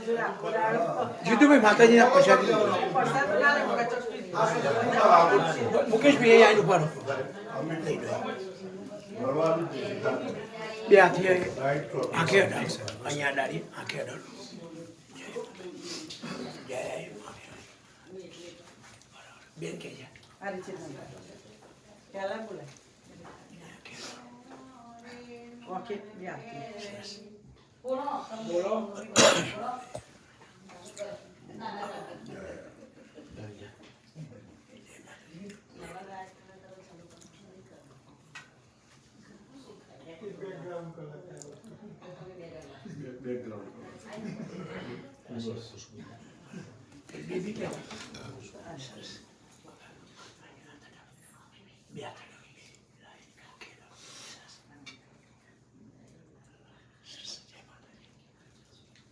જીતુભાઈ માતાજીના પ્રસાદ મુકેશભાઈ અહીં ઉભા રહો. બે હાથી આંખે અડાડો, અહીંયા અડાડી આંખે અડાડો. જય બેન કે છે બેબી કે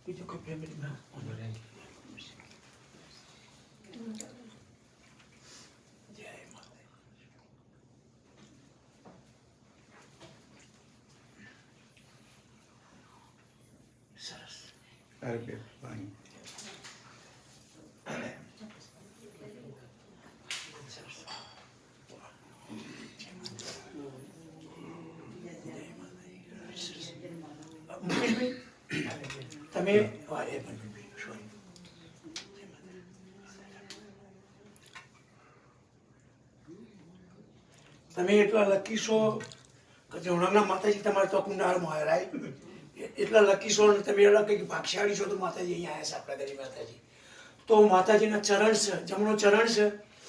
બીજું કોઈ ફેમિલીમાં જય માતા. સરસ. પાણી તમે તમે એટલા લકી છો કે હમણાં માતાજી તમારે તો કુંડાળમાં આવ્યા રાઈટ, એટલા લકી છો ને તમે એટલા કંઈક ભાગશાળી છો તો માતાજી અહીંયા આવ્યા છે આપણા ગરીબ માતાજી. તો માતાજીના ચરણ છે, જમણો ચરણ છે,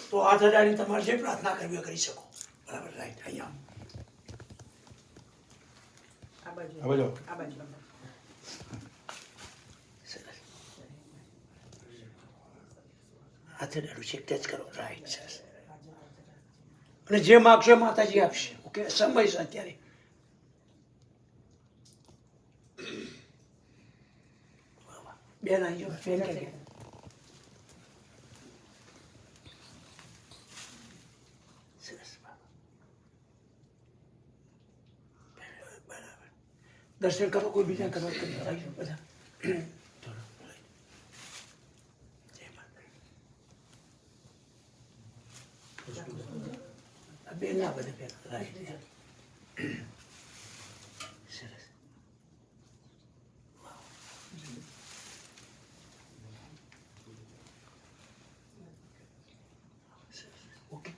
તો હાથ અડાડીને તમારે જે પ્રાર્થના કરવી કરી શકો. બરાબર રાઈટ. અહીંયા હાથે ડાળું છે ટચ કરો. રાઈટ સરસ. અને જે માગશો માતાજી આપશે. ઓકે સમય છે અત્યારે. બેન આવી જાઓ. બેન કે સરસ. બરાબર. દર્શન કરો. કોઈ બીજા કરવા બધા બેન ના બધે પેલા રાઈટ. સરસ. ઓકે.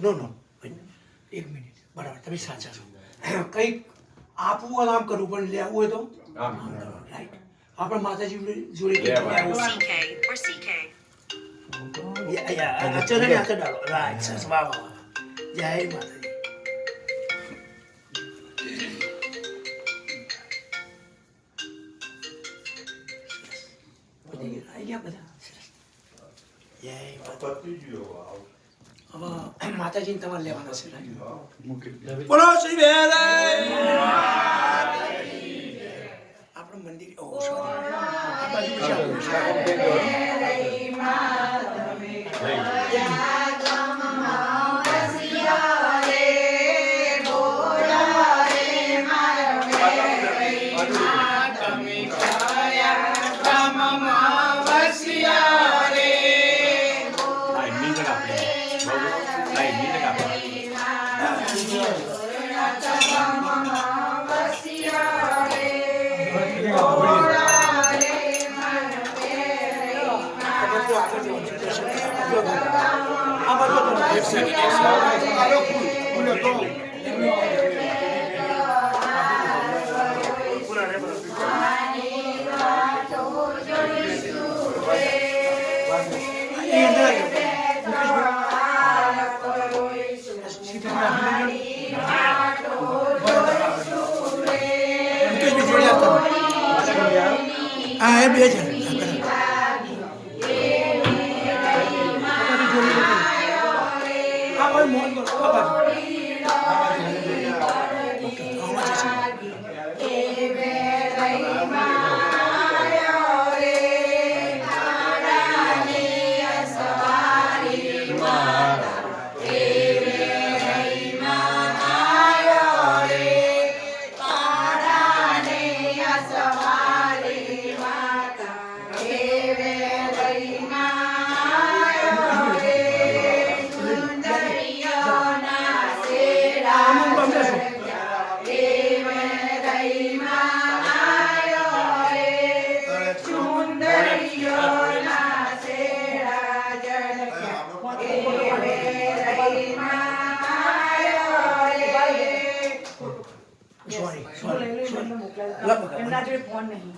નો એક મિનિટ. બરાબર તમે સાચા છો. કંઈક આપવું આમ કરવું પણ લેવું હોય તો રાઈટ. આપણે માતાજી જોડે ચરણે હાથે ડાળો. રાઈટ સરસ. વાહ વાહ વાહ. જય માતાજી. હવે માતાજીને તમારે લેવાના છે. બોલો શ્રી બેન. આપણું મંદિર હા એ બે છે. એના જોડે ફોન નહીં.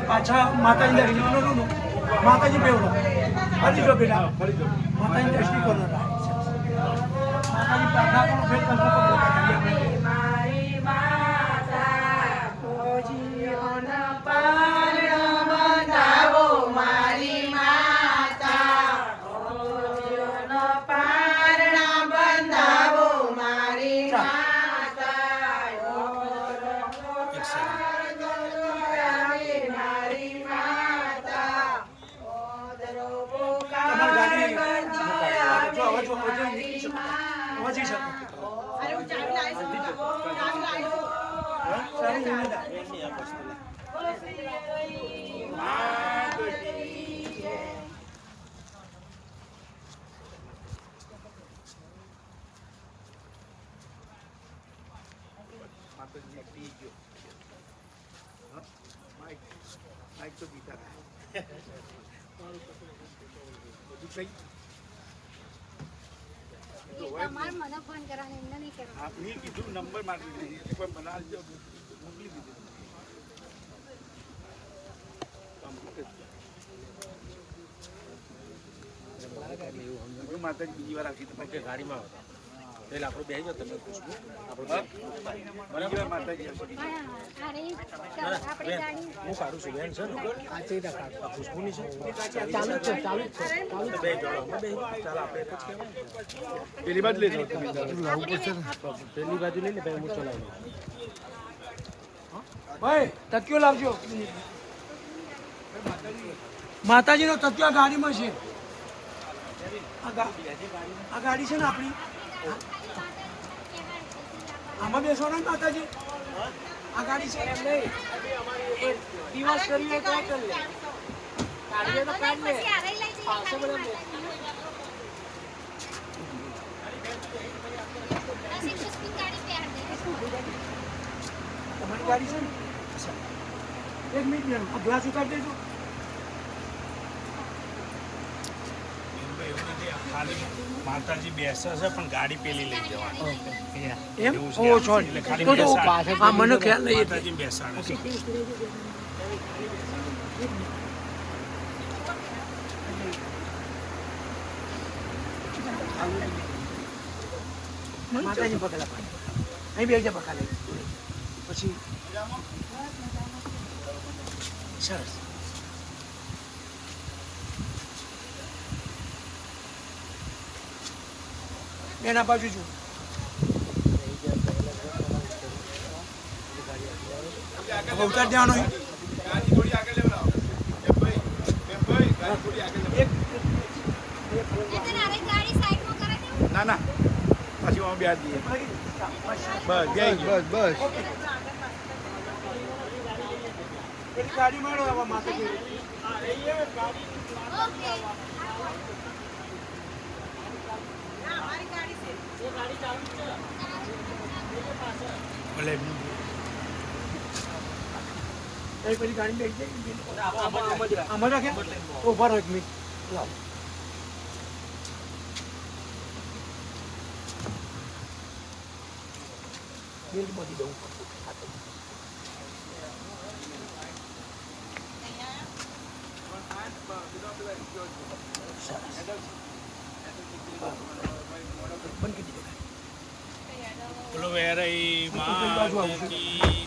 પાછા માતાજી લઈને માતાજી બેવડો ફરી જો બેટા માતાજી દર્શન કરો માતાજી પ્રાર્થના કરો ફેર કંકુ મારી માતા ખોજીઓન પારણ બંધાવો મારી માતા ખોજીઓન પારણ બંધાવો મારી મને ફોન કરવાનો એમને નહીં કરવાનો. આપની કીધું નંબર મારી દીધી પણ બનાવજો મોકલી દીધી. માતાજી બીજી વાર આવશે તમે ગાડીમાં આવતા એટલે આપણે બેસી જાઓ તમે ખુશ્બુ આપણે બરાબર માતાજી આવશે. હું સારું છું બેન સર ખુશ્બુની છે ચાલુ છે ચાલુ છે બે જોડો બે ચાલ આપણે એક જ કહેવાય પેલી બાજુ લઈ જાઓ તમે લાવવું પડશે ને પેલી બાજુ લઈને બે હું ચલાવી ભાઈ તકિયો લાવજો માતાજીનો તકિયો આ ગાડીમાં છે આ ગાડી છે ને આપણી આમાં બેસવાના ને માતાજી આ ગાડી છે એમ નહીં દિવસ કરીએ તો કરી લે કાઢીએ તો કાઢ લે પાસે બધા તમારી ગાડી છે ને એક મિનિટ આ ગ્લાસ ઉતારી દેજો ખાલી માતાજી બેસે છે પણ ગાડી પેલી લઈ જવાની એમ ઓ સોરી એટલે ખાલી હા મને ખ્યાલ નહીં માતાજી બેસાડે છે. માતાજી પકડા પાડે અહીં બે જગ્યા પકડા લઈ પછી સરસ એના બાજુ છું ઉતાર દેવાનો ના ના પછી હું બેસ દઈએ બસ જય બસ બસ ગાડી મારો આવા માતાજી ભલે એ પેલી ગાડી બેસી જાય આમાં રાખે ઉભા રહો એક મિનિટ લાવો બેલ્ટ બાંધી દઉં બોલો વેરાઈ માતા કી